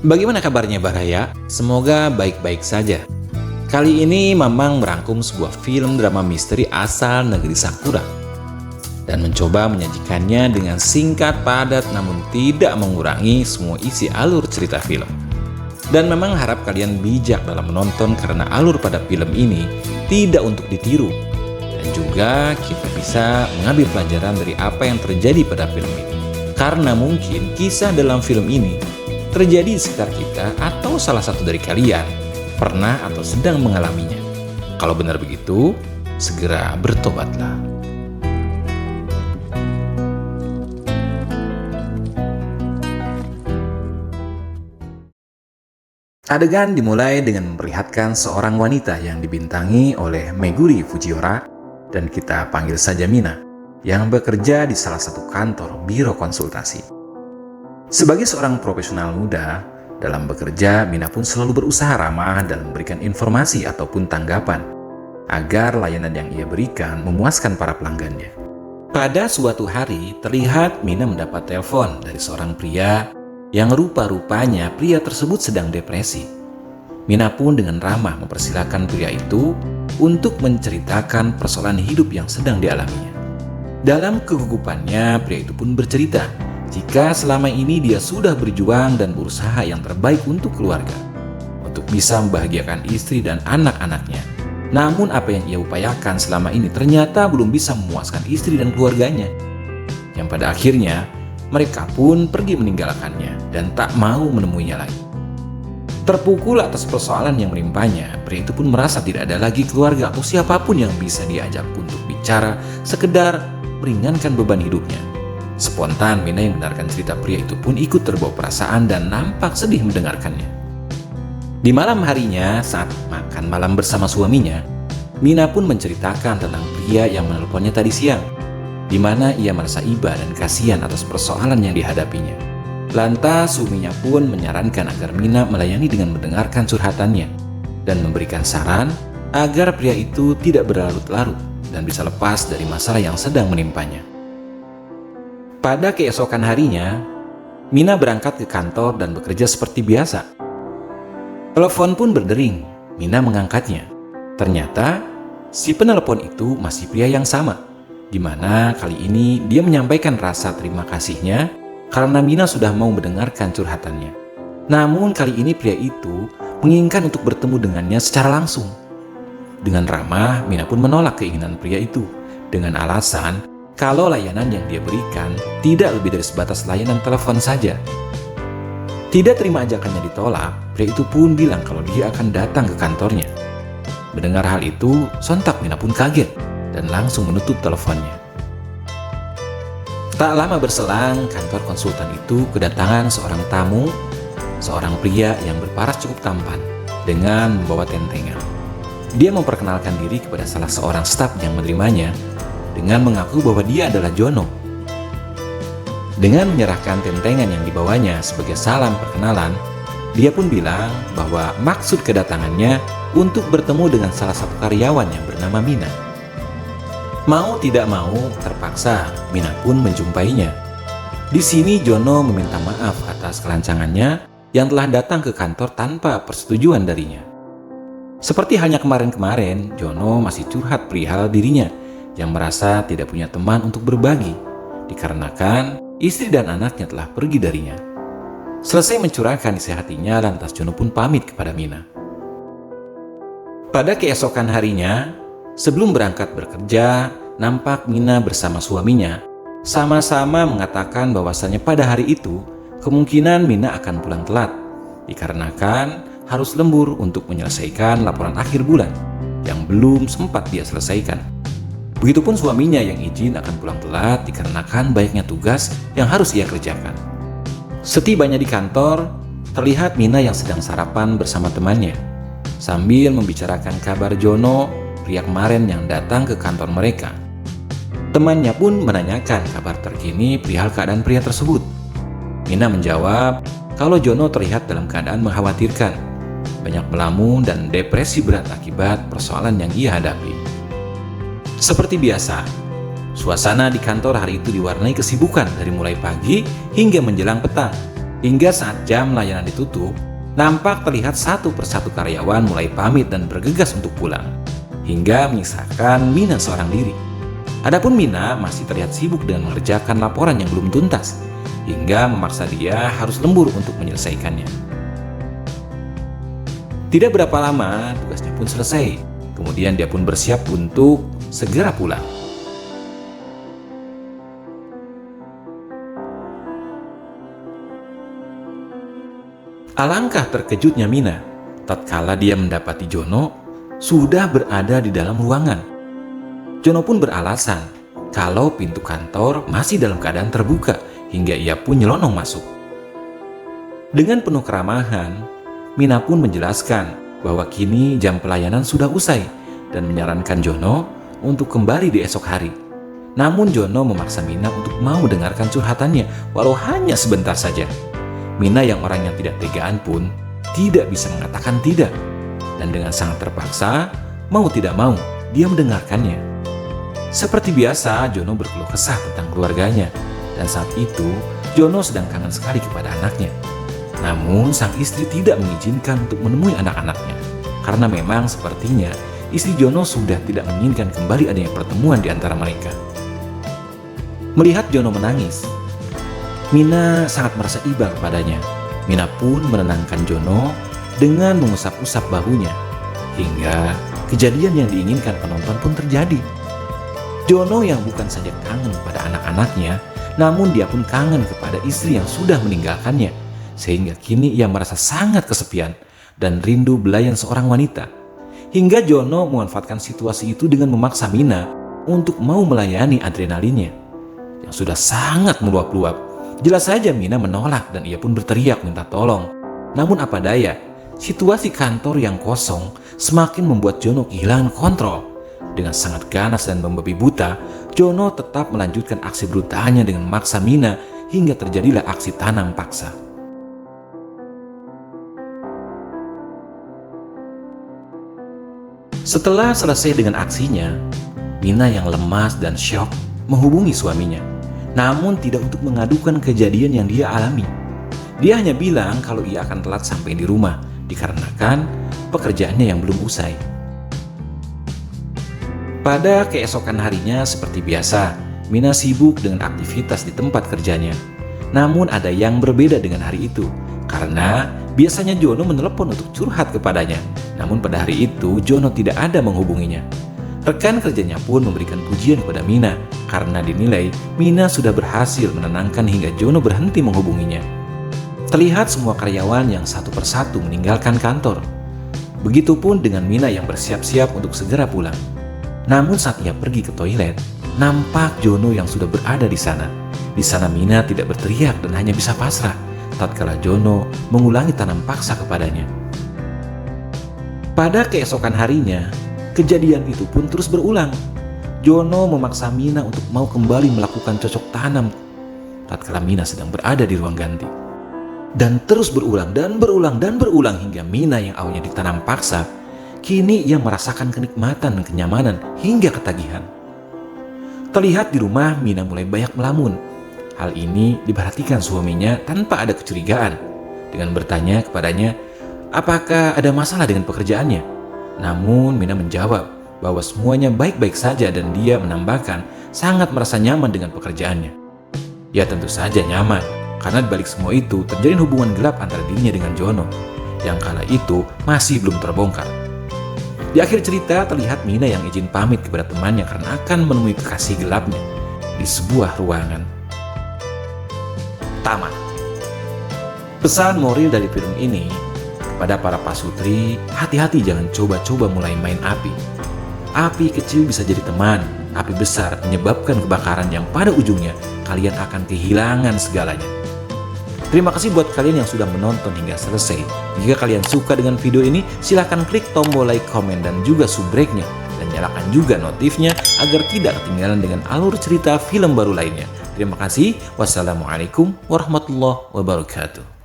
Bagaimana kabarnya Baraya? Semoga baik-baik saja. Kali ini Mamang merangkum sebuah film drama misteri asal negeri Sakura dan mencoba menyajikannya dengan singkat, padat, namun tidak mengurangi semua isi alur cerita film. Dan memang harap kalian bijak dalam menonton karena alur pada film ini tidak untuk ditiru. Dan juga kita bisa mengambil pelajaran dari apa yang terjadi pada film ini. Karena mungkin kisah dalam film ini terjadi di sekitar kita atau salah satu dari kalian pernah atau sedang mengalaminya. Kalau benar begitu, segera bertobatlah. Adegan dimulai dengan memperlihatkan seorang wanita yang dibintangi oleh Meguri Fujiwara dan kita panggil saja Mina, yang bekerja di salah satu kantor biro konsultasi. Sebagai seorang profesional muda, dalam bekerja Mina pun selalu berusaha ramah dan memberikan informasi ataupun tanggapan agar layanan yang ia berikan memuaskan para pelanggannya. Pada suatu hari, terlihat Mina mendapat telepon dari seorang pria yang rupa-rupanya pria tersebut sedang depresi. Mina pun dengan ramah mempersilahkan pria itu untuk menceritakan persoalan hidup yang sedang dialaminya. Dalam kegugupannya, pria itu pun bercerita jika selama ini dia sudah berjuang dan berusaha yang terbaik untuk keluarga, untuk bisa membahagiakan istri dan anak-anaknya. Namun apa yang ia upayakan selama ini ternyata belum bisa memuaskan istri dan keluarganya. Yang pada akhirnya, mereka pun pergi meninggalkannya dan tak mau menemuinya lagi. Terpukul atas persoalan yang menimpanya, pria itu pun merasa tidak ada lagi keluarga atau siapapun yang bisa diajak untuk bicara, sekedar meringankan beban hidupnya. Spontan, Mina yang mendengarkan cerita pria itu pun ikut terbawa perasaan dan nampak sedih mendengarkannya. Di malam harinya, saat makan malam bersama suaminya, Mina pun menceritakan tentang pria yang menelponnya tadi siang, di mana ia merasa iba dan kasihan atas persoalan yang dihadapinya. Lantas suaminya pun menyarankan agar Mina melayani dengan mendengarkan curhatannya dan memberikan saran agar pria itu tidak berlarut-larut dan bisa lepas dari masalah yang sedang menimpanya. Pada keesokan harinya, Mina berangkat ke kantor dan bekerja seperti biasa. Telepon pun berdering. Mina mengangkatnya. Ternyata si penelpon itu masih pria yang sama, di mana kali ini dia menyampaikan rasa terima kasihnya karena Mina sudah mau mendengarkan curhatannya. Namun kali ini pria itu menginginkan untuk bertemu dengannya secara langsung. Dengan ramah, Mina pun menolak keinginan pria itu dengan alasan kalau layanan yang dia berikan tidak lebih dari sebatas layanan telepon saja. Tidak terima ajakannya ditolak, pria itu pun bilang kalau dia akan datang ke kantornya. Mendengar hal itu, sontak Mina pun kaget dan langsung menutup teleponnya. Tak lama berselang, kantor konsultan itu kedatangan seorang tamu, seorang pria yang berparas cukup tampan dengan membawa tentengan. Dia memperkenalkan diri kepada salah seorang staf yang menerimanya dengan mengaku bahwa dia adalah Jono. Dengan menyerahkan tentengan yang dibawanya sebagai salam perkenalan, dia pun bilang bahwa maksud kedatangannya untuk bertemu dengan salah satu karyawan yang bernama Mina. Mau tidak mau, terpaksa Mina pun menjumpainya. Di sini Jono meminta maaf atas kelancangannya yang telah datang ke kantor tanpa persetujuan darinya. Seperti halnya kemarin-kemarin, Jono masih curhat perihal dirinya yang merasa tidak punya teman untuk berbagi, dikarenakan istri dan anaknya telah pergi darinya. Selesai mencurahkan isi hatinya, lantas Jono pun pamit kepada Mina. Pada keesokan harinya, sebelum berangkat bekerja, nampak Mina bersama suaminya sama-sama mengatakan bahwasannya pada hari itu kemungkinan Mina akan pulang telat, dikarenakan harus lembur untuk menyelesaikan laporan akhir bulan yang belum sempat dia selesaikan. Begitupun suaminya yang izin akan pulang telat dikarenakan banyaknya tugas yang harus ia kerjakan. Setibanya di kantor, terlihat Mina yang sedang sarapan bersama temannya, sambil membicarakan kabar Jono, pria kemarin yang datang ke kantor mereka. Temannya pun menanyakan kabar terkini perihal keadaan pria tersebut. Mina menjawab kalau Jono terlihat dalam keadaan mengkhawatirkan, banyak melamun dan depresi berat akibat persoalan yang ia hadapi. Seperti biasa, suasana di kantor hari itu diwarnai kesibukan dari mulai pagi hingga menjelang petang, di Hingga saat jam layanan ditutup, nampak terlihat satu persatu karyawan mulai pamit dan bergegas untuk pulang, hingga menyisakan Mina seorang diri. Adapun Mina masih terlihat sibuk dengan mengerjakan laporan yang belum tuntas, hingga memaksa dia harus lembur untuk menyelesaikannya. Tidak berapa lama, tugasnya pun selesai. Kemudian dia pun bersiap untuk segera pulang. Alangkah terkejutnya Mina tatkala dia mendapati Jono sudah berada di dalam ruangan. Jono pun beralasan kalau pintu kantor masih dalam keadaan terbuka hingga ia pun nyelonong masuk. Dengan penuh keramahan, Mina pun menjelaskan bahwa kini jam pelayanan sudah usai dan menyarankan Jono untuk kembali di esok hari. Namun Jono memaksa Mina untuk mau dengarkan curhatannya walau hanya sebentar saja. Mina yang orangnya tidak tegaan pun tidak bisa mengatakan tidak. Dan dengan sangat terpaksa, mau tidak mau, dia mendengarkannya. Seperti biasa, Jono berkeluh kesah tentang keluarganya. Dan saat itu, Jono sedang kangen sekali kepada anaknya. Namun, sang istri tidak mengizinkan untuk menemui anak-anaknya. Karena memang sepertinya, istri Jono sudah tidak menginginkan kembali adanya pertemuan di antara mereka. Melihat Jono menangis, Mina sangat merasa iba kepadanya. Mina pun menenangkan Jono dengan mengusap-usap bahunya. Hingga kejadian yang diinginkan penonton pun terjadi. Jono yang bukan saja kangen pada anak-anaknya, namun dia pun kangen kepada istri yang sudah meninggalkannya. Sehingga kini ia merasa sangat kesepian dan rindu belayan seorang wanita. Hingga Jono memanfaatkan situasi itu dengan memaksa Mina untuk mau melayani adrenalinnya yang sudah sangat meluap-luap. Jelas saja Mina menolak dan ia pun berteriak minta tolong. Namun apa daya, situasi kantor yang kosong semakin membuat Jono kehilangan kontrol. Dengan sangat ganas dan membabi buta, Jono tetap melanjutkan aksi brutalnya dengan memaksa Mina hingga terjadilah aksi tanam paksa. Setelah selesai dengan aksinya, Mina yang lemas dan syok menghubungi suaminya. Namun tidak untuk mengadukan kejadian yang dia alami. Dia hanya bilang kalau ia akan telat sampai di rumah dikarenakan pekerjaannya yang belum usai. Pada keesokan harinya seperti biasa, Mina sibuk dengan aktivitas di tempat kerjanya. Namun ada yang berbeda dengan hari itu, karena biasanya Jono menelepon untuk curhat kepadanya. Namun pada hari itu Jono tidak ada menghubunginya. Rekan kerjanya pun memberikan pujian kepada Mina karena dinilai Mina sudah berhasil menenangkan hingga Jono berhenti menghubunginya. Terlihat semua karyawan yang satu persatu meninggalkan kantor. Begitupun dengan Mina yang bersiap-siap untuk segera pulang. Namun saat ia pergi ke toilet, nampak Jono yang sudah berada di sana. Di sana Mina tidak berteriak dan hanya bisa pasrah tatkala Jono mengulangi tanam paksa kepadanya. Pada keesokan harinya, kejadian itu pun terus berulang. Jono memaksa Mina untuk mau kembali melakukan cocok tanam tatkala Mina sedang berada di ruang ganti. Dan terus berulang dan berulang dan berulang hingga Mina yang awalnya ditanam paksa, kini ia merasakan kenikmatan dan kenyamanan hingga ketagihan. Terlihat di rumah Mina mulai banyak melamun. Hal ini diperhatikan suaminya tanpa ada kecurigaan dengan bertanya kepadanya apakah ada masalah dengan pekerjaannya. Namun Mina menjawab bahwa semuanya baik-baik saja dan dia menambahkan sangat merasa nyaman dengan pekerjaannya. Ya tentu saja nyaman, karena dibalik semua itu terjalin hubungan gelap antara dirinya dengan Jono yang kala itu masih belum terbongkar. Di akhir cerita terlihat Mina yang izin pamit kepada temannya karena akan menemui kekasih gelapnya di sebuah ruangan. Tamat. Pesan moral dari film ini pada para pasutri, hati-hati jangan coba-coba mulai main api. Api kecil bisa jadi teman, api besar menyebabkan kebakaran yang pada ujungnya kalian akan kehilangan segalanya. Terima kasih buat kalian yang sudah menonton hingga selesai. Jika kalian suka dengan video ini, silahkan klik tombol like, komen, dan juga subrek-nya. Dan nyalakan juga notifnya agar tidak ketinggalan dengan alur cerita film baru lainnya. Terima kasih. Wassalamualaikum warahmatullahi wabarakatuh.